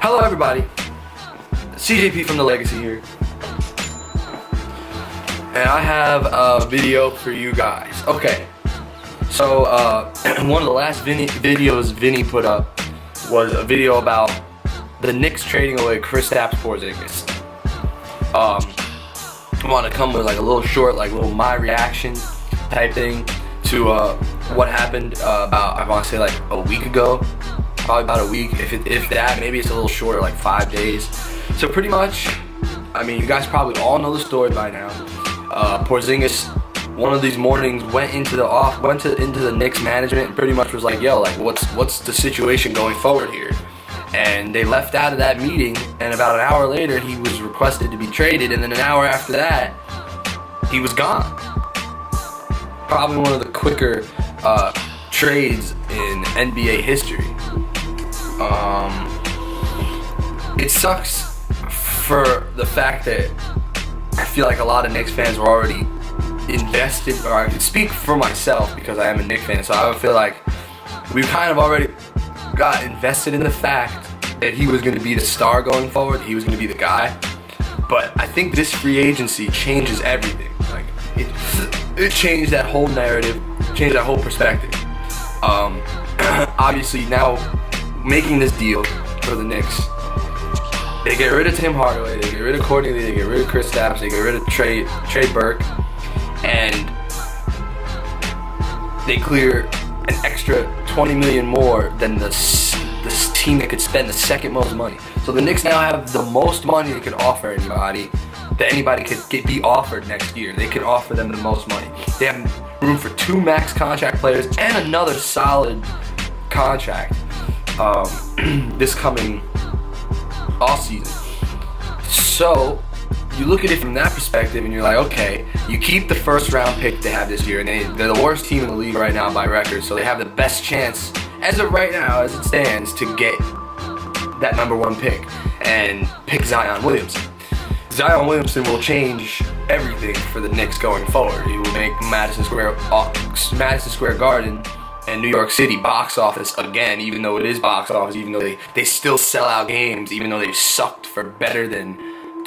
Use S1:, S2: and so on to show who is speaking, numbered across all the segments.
S1: Hello everybody, CJP from The Legacy here, and I have a video for you guys. Okay, so one of the last videos Vinny put up was a video about the Knicks trading away Kristaps Porzingis. I want to come with like a little short, like little my reaction type thing to what happened about, I want to say like a week ago. Probably about a week, if that, maybe it's a little shorter, like 5 days. So pretty much, I mean, you guys probably all know the story by now. Porzingis, one of these mornings, went into the Knicks management and pretty much was like, yo, like what's the situation going forward here? And they left out of that meeting, and about an hour later, he was requested to be traded, and then an hour after that, he was gone. Probably one of the quicker trades in NBA history. It sucks for the fact that I feel like a lot of Knicks fans were already invested, or I can speak for myself because I am a Knicks fan, so I would feel like we kind of already got invested in the fact that he was going to be the star going forward, he was going to be the guy. But I think this free agency changes everything. Like it changed that whole narrative, changed that whole perspective. Obviously now making this deal for the Knicks, they get rid of Tim Hardaway, they get rid of Courtney Lee, they get rid of Kristaps, they get rid of Trey Burke, and they clear an extra $20 million more than this team that could spend the second most money. So the Knicks now have the most money they could offer anybody, that anybody could be offered next year. They could offer them the most money. They have room for 2 max contract players and another solid contract this coming off season. So you look at it from that perspective and you're like, okay, you keep the first round pick they have this year, and they're the worst team in the league right now by record, so they have the best chance as of right now, as it stands, to get that #1 pick and pick Zion Williamson. Zion Williamson will change everything for the Knicks going forward. He will make Madison Square Garden and New York City box office again, even though it is box office, even though they still sell out games, even though they've sucked for better than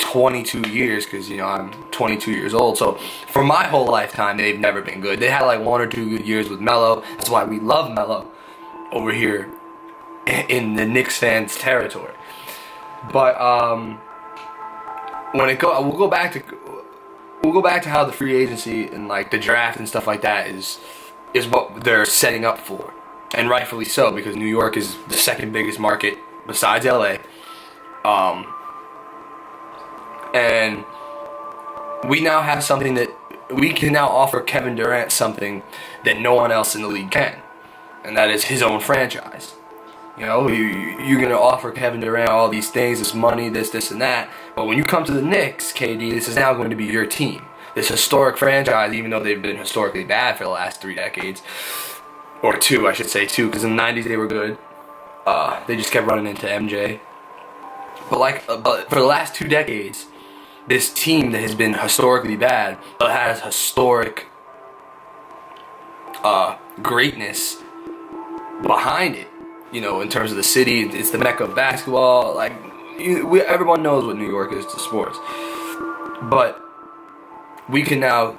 S1: 22 years, because, you know, I'm 22 years old, so for my whole lifetime, they've never been good. They had like 1 or 2 good years with Melo. That's why we love Melo over here in the Knicks fans' territory. But we'll go back to how the free agency and like the draft and stuff like that is what they're setting up for, and rightfully so, because New York is the second biggest market besides LA. And we now have something that we can now offer Kevin Durant, something that no one else in the league can, and that is his own franchise. You know, you're going to offer Kevin Durant all these things, this money, this, and that, but when you come to the Knicks, KD, this is now going to be your team. This historic franchise, even though they've been historically bad for the last 3 decades, or 2, I should say 2, because in the 90s they were good. They just kept running into MJ. But for the last 2 decades, this team that has been historically bad but has historic greatness behind it. You know, in terms of the city, it's the mecca of basketball. Like, everyone knows what New York is to sports. But they can now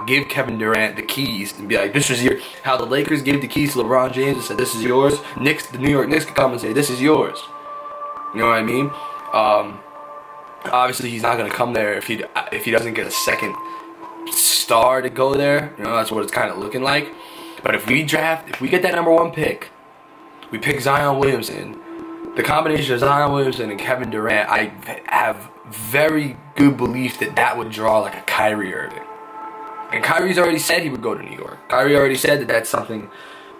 S1: give Kevin Durant the keys and be like, this is your, how the Lakers gave the keys to LeBron James and said, this is yours. The New York Knicks can come and say, this is yours. You know what I mean? Obviously, he's not going to come there if he doesn't get a second star to go there. You know, that's what it's kind of looking like. But if we get that #1 pick, we pick Zion Williamson, the combination of Zion Williamson and Kevin Durant, I have very good belief that would draw like a Kyrie Irving. And Kyrie's already said he would go to New York. Kyrie already said that that's something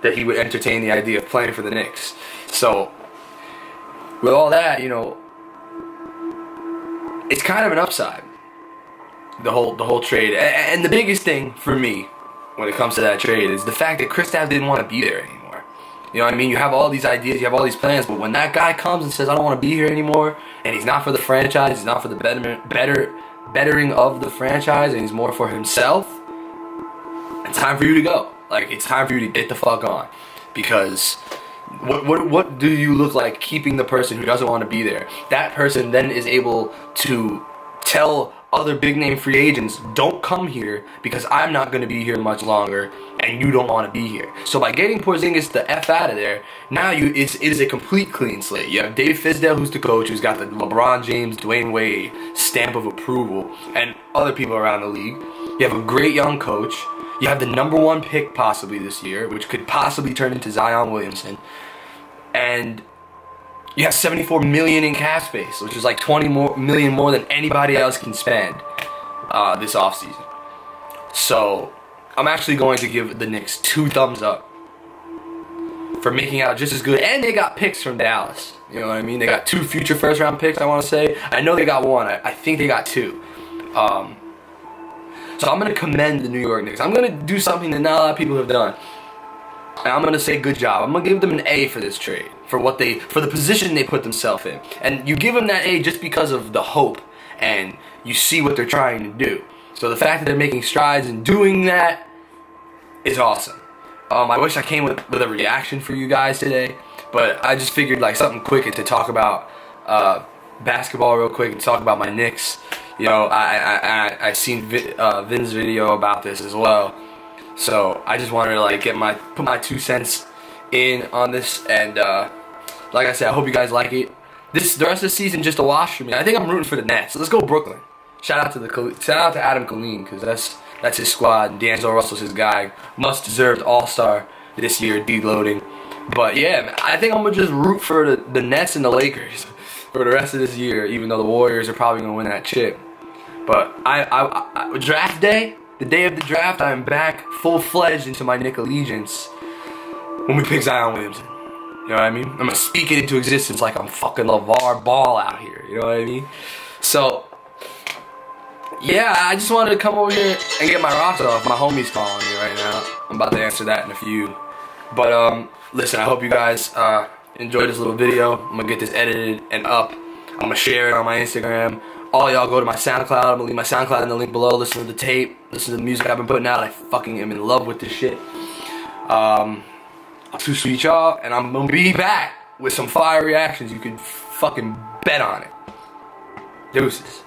S1: that he would entertain the idea of playing for the Knicks. So with all that, you know, it's kind of an upside, the whole trade. And the biggest thing for me when it comes to that trade is the fact that Kristaps didn't want to be there anymore. You know what I mean? You have all these ideas, you have all these plans, but when that guy comes and says, I don't want to be here anymore, and he's not for the franchise, he's not for the bettering of the franchise, and he's more for himself, it's time for you to go. Like, it's time for you to get the fuck on. Because What do you look like keeping the person who doesn't want to be there? That person then is able to tell other big name free agents, don't come here because I'm not going to be here much longer and you don't want to be here. So by getting Porzingis the F out of there, now it is a complete clean slate. You have Dave Fizdale, who's the coach, who's got the LeBron James, Dwayne Wade stamp of approval, and other people around the league. You have a great young coach. You have the #1 pick possibly this year, which could possibly turn into Zion Williamson. And you have $74 million in cap space, which is like $20 million more than anybody else can spend this offseason. So I'm actually going to give the Knicks 2 thumbs up for making out just as good. And they got picks from Dallas. You know what I mean? They got 2 future first-round picks, I want to say. I know they got 1. I think they got 2. So I'm going to commend the New York Knicks. I'm going to do something that not a lot of people have done. And I'm going to say good job. I'm going to give them an A for this trade. For the position they put themselves in. And you give them that A just because of the hope. And you see what they're trying to do. So the fact that they're making strides and doing that is awesome. I wish I came with a reaction for you guys today. But I just figured like something quick to talk about basketball real quick and talk about my Knicks. You know, I seen Vin's video about this as well. So I just wanted to like put my 2 cents in on this, and like I said, I hope you guys like it. The rest of the season just a wash for me. I think I'm rooting for the Nets. So let's go Brooklyn. Shout out to Adam Colleen, because that's his squad. And D'Angelo Russell's his guy. Much deserved All-Star this year, deloading. But yeah, man, I think I'm gonna just root for the Nets and the Lakers for the rest of this year, even though the Warriors are probably gonna win that chip. But draft day, the day of the draft, I am back full-fledged into my Knick allegiance when we pick Zion Williamson. You know what I mean? I'm going to speak it into existence like I'm fucking LeVar Ball out here. You know what I mean? So, yeah, I just wanted to come over here and get my rocks off. My homie's calling me right now. I'm about to answer that in a few. But, listen, I hope you guys enjoyed this little video. I'm going to get this edited and up. I'm going to share it on my Instagram. All y'all go to my SoundCloud. I'm going to leave my SoundCloud in the link below. Listen to the tape. Listen to the music I've been putting out. I fucking am in love with this shit. I'll too sweet y'all. And I'm going to be back with some fire reactions. You can fucking bet on it. Deuces.